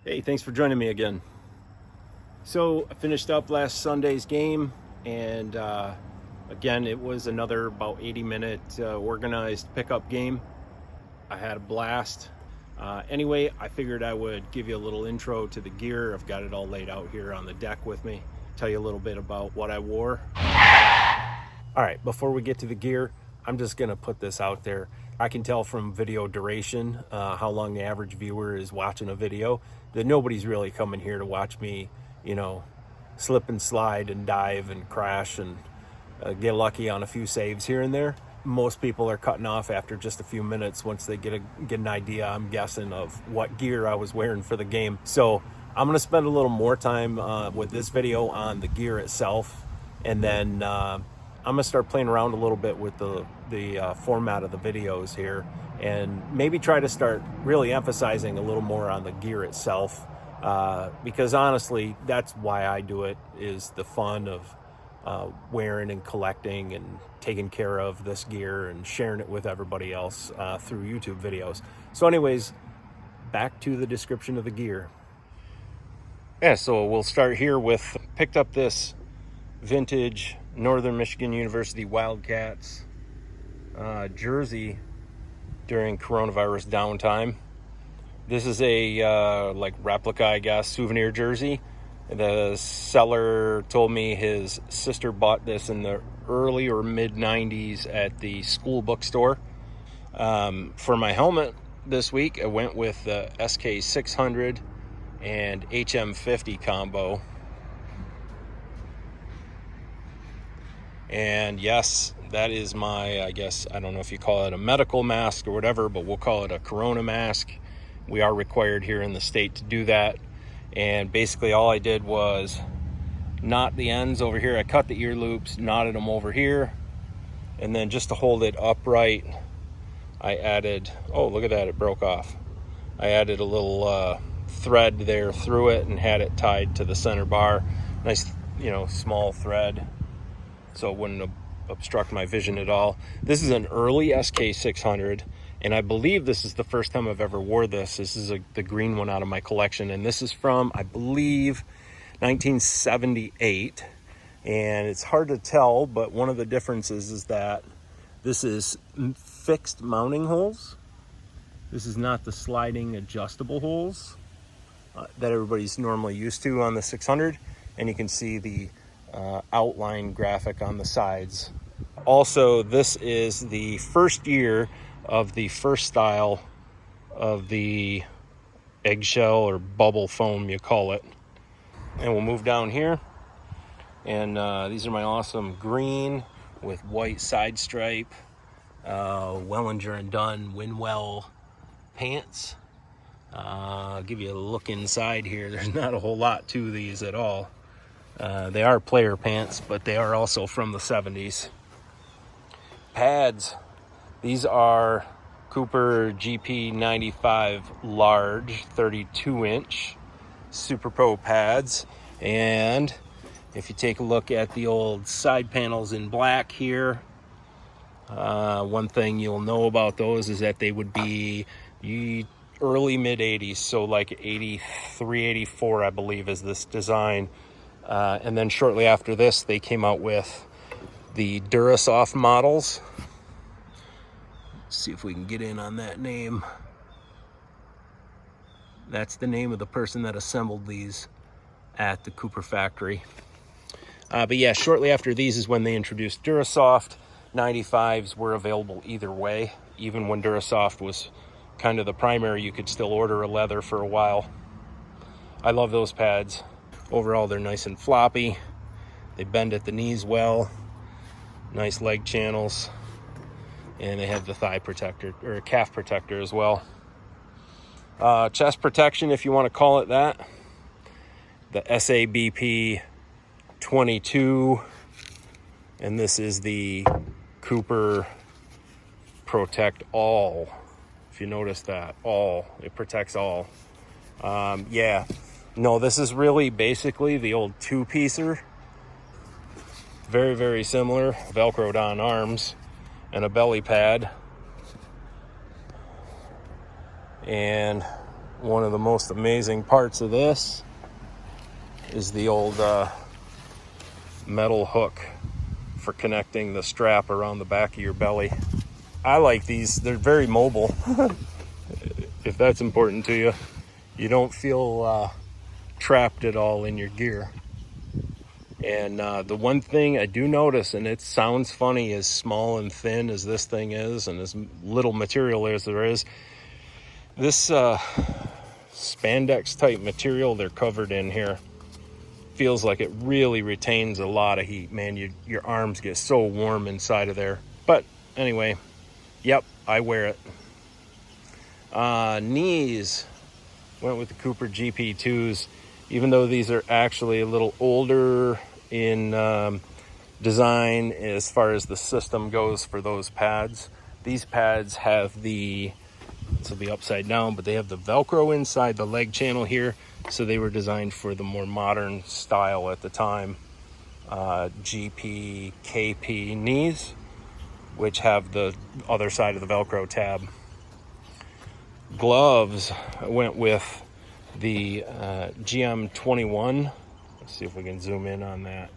Hey, thanks for joining me again. So I finished up last Sunday's game, and again, it was another about 80-minute organized pickup game. I had a blast. Anyway, I figured I would give you a little intro to the gear. I've got it all laid out here on the deck with me. Tell you a little bit about what I wore. All right, before we get to the gear, I'm just gonna put this out there. I can tell from video duration, how long the average viewer is watching a video, that nobody's really coming here to watch me, slip and slide and dive and crash and get lucky on a few saves here and there. Most people are cutting off after just a few minutes once they get an idea, I'm guessing, of what gear I was wearing for the game. So I'm gonna spend a little more time with this video on the gear itself, and then I'm gonna start playing around a little bit with the format of the videos here, and maybe try to start really emphasizing a little more on the gear itself, because honestly, that's why I do it, is the fun of wearing and collecting and taking care of this gear and sharing it with everybody else through YouTube videos. So anyways, back to the description of the gear. Yeah, so we'll start here with, picked up this vintage Northern Michigan University Wildcats jersey during coronavirus downtime. This is a like replica, I guess, souvenir jersey. The seller told me his sister bought this in the early or mid 90s at the school bookstore. For my helmet this week, I went with the SK 600 and HM 50 combo. And yes, that is my, I guess, I don't know if you call it a medical mask or whatever, but we'll call it a corona mask. We are required here in the state to do that. And basically all I did was knot the ends over here. I cut the ear loops, knotted them over here, and then just to hold it upright, I added, oh, look at that, it broke off. I added a little thread there through it and had it tied to the center bar. Nice, small thread, so it wouldn't obstruct my vision at all. This is an early SK 600, and I believe this is the first time I've ever wore this. This is the green one out of my collection, and this is from, I believe, 1978. And it's hard to tell, but one of the differences is that this is fixed mounting holes. This is not the sliding adjustable holes that everybody's normally used to on the 600, and you can see the outline graphic on the sides. Also, this is the first year of the first style of the eggshell or bubble foam, you call it. And we'll move down here, and these are my awesome green with white side stripe Wellinger and Dunn Winwell pants. I'll give you a look inside here. There's not a whole lot to these at all. They are player pants, but they are also from the 70s. Pads. These are Cooper GP 95 large 32-inch Super Pro pads. And if you take a look at the old side panels in black here, one thing you'll know about those is that they would be early mid 80s, so like 83, 84, I believe, is this design. And then shortly after this, they came out with the Durasoft models. Let's see if we can get in on that name. That's the name of the person that assembled these at the Cooper factory. But yeah, shortly after these is when they introduced Durasoft. 95s were available either way. Even when Durasoft was kind of the primary, you could still order a leather for a while. I love those pads. Overall, they're nice and floppy. They bend at the knees well. Nice leg channels. And they have the thigh protector, or calf protector as well. Chest protection, if you want to call it that. The SABP 22. And this is the Cooper Protect All. If you notice that, all. It protects all. Yeah. No, this is really basically the old two-piecer. Very, very similar. Velcroed on arms and a belly pad. And One of the most amazing parts of this is the old metal hook for connecting the strap around the back of your belly. I like these. They're very mobile. If that's important to you. You don't feel trapped at all in your gear. And the one thing I do notice, and it sounds funny, as small and thin as this thing is and as little material as there is, this spandex type material they're covered in here feels like it really retains a lot of heat. Man, your arms get so warm inside of there. But anyway, yep, I wear it. Knees, went with the Cooper GP2s, even though these are actually a little older in design as far as the system goes for those pads. These pads have this will be upside down, but they have the Velcro inside the leg channel here, so they were designed for the more modern style at the time. GP, KP knees, which have the other side of the Velcro tab. Gloves, I went with the GM21. Let's see if we can zoom in on that.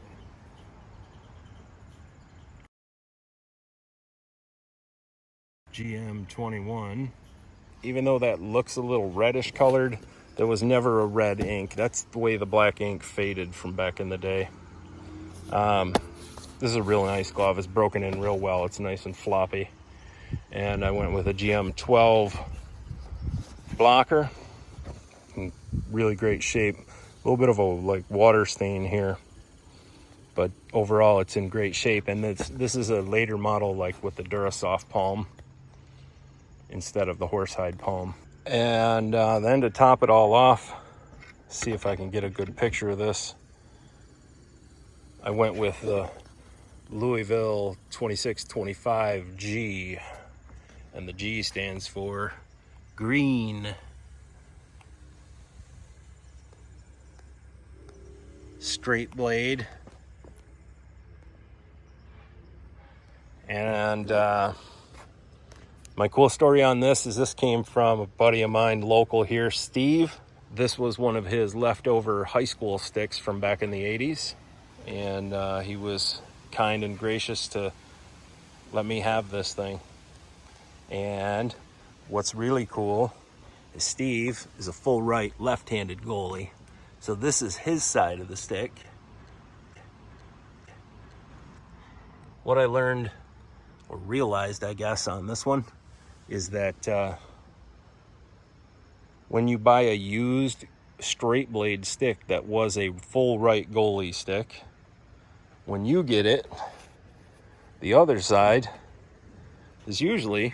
GM21. Even though that looks a little reddish colored, there was never a red ink. That's the way the black ink faded from back in the day. This is a real nice glove. It's broken in real well. It's nice and floppy. And I went with a GM12 blocker. In really great shape. A little bit of a water stain here, but overall it's in great shape. And this is a later model, like with the Durasoft palm instead of the horsehide palm. And then to top it all off, see if I can get a good picture of this, I went with the Louisville 2625G, and the G stands for green. Straight blade. And my cool story on this is this came from a buddy of mine local here, Steve. This was one of his leftover high school sticks from back in the 80s. And he was kind and gracious to let me have this thing. And what's really cool is Steve is a full right left-handed goalie. So this is his side of the stick. What I learned, or realized, I guess, on this one is that when you buy a used straight blade stick that was a full right goalie stick, when you get it, the other side is usually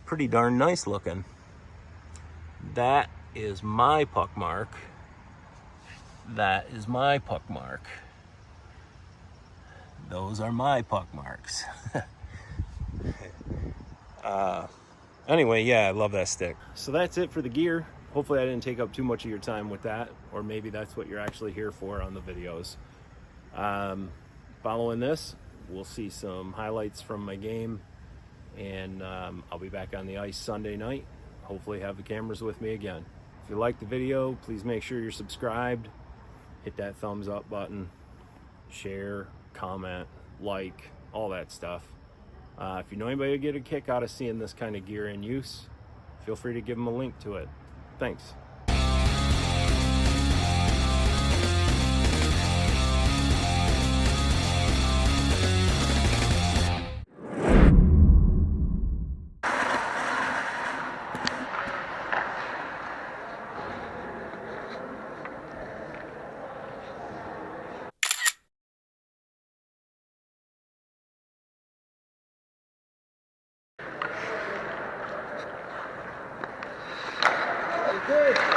pretty darn nice looking. That is my puck mark. That is my puck mark. Those are my puck marks. Anyway, yeah, I love that stick. So that's it for the gear. Hopefully I didn't take up too much of your time with that, or maybe that's what you're actually here for on the videos. Following this, we'll see some highlights from my game, and I'll be back on the ice Sunday night. Hopefully have the cameras with me again. If you like the video, please make sure you're subscribed. Hit that thumbs up button, share, comment, like, all that stuff. If you know anybody who get a kick out of seeing this kind of gear in use, feel free to give them a link to it. Thanks. Good.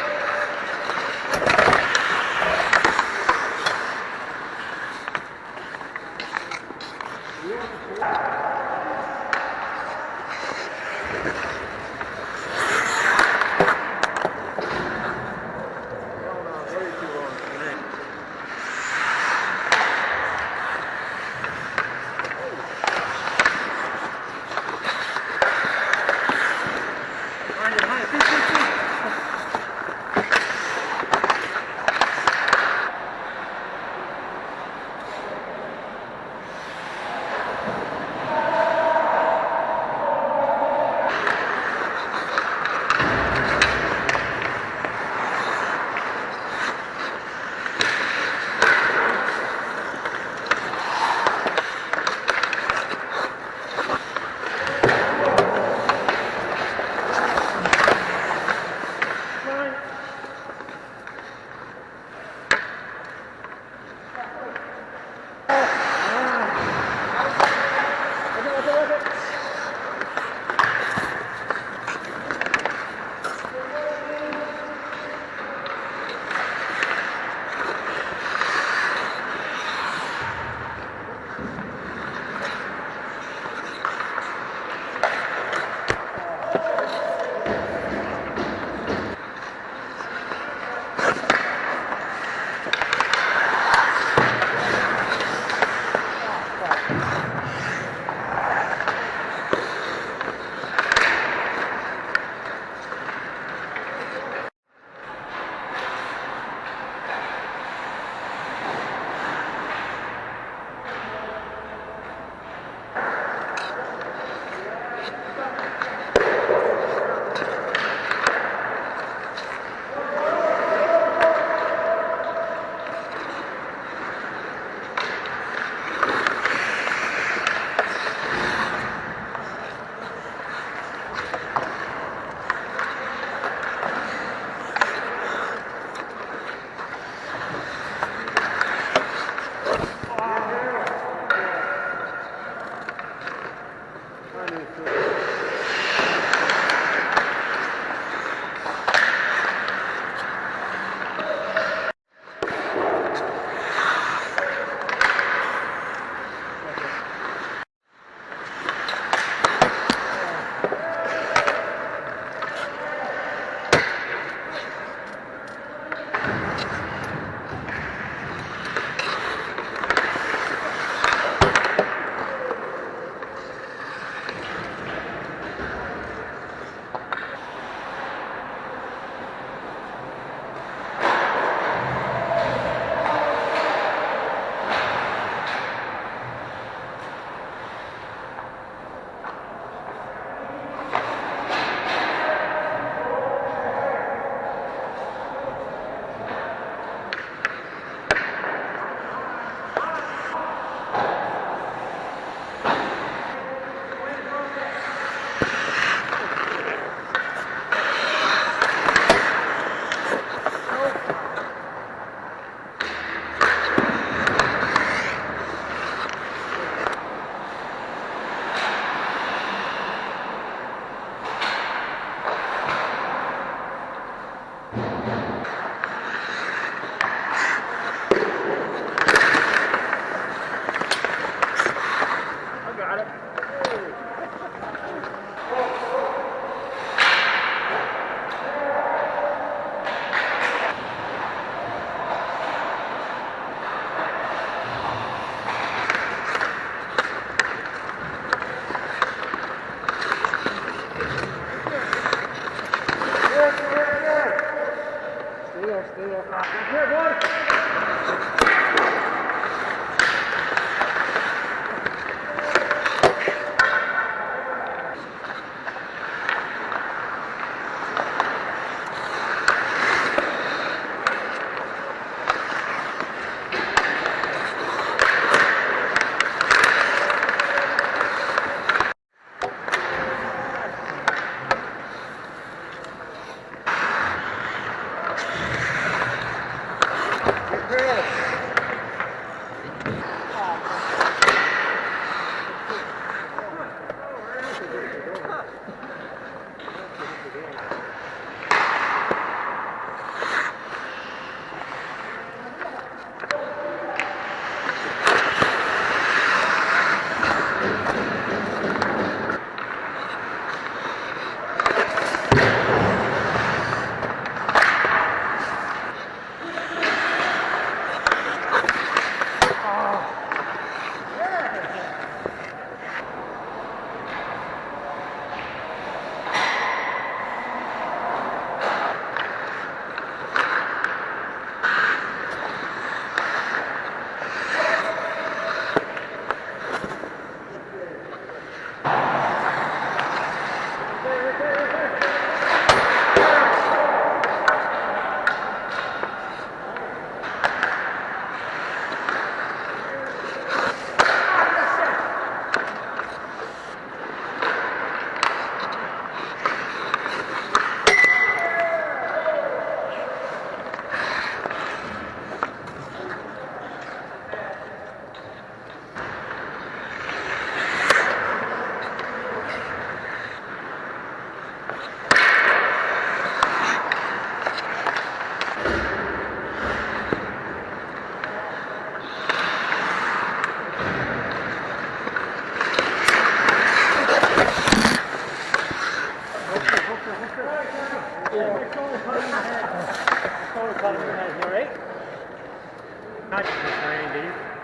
Stay there. Here, boy.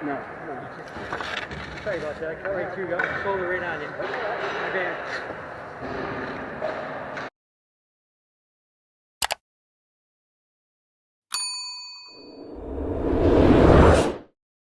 No. Sorry about that. I cut right through. Got slowly right on you. My bad.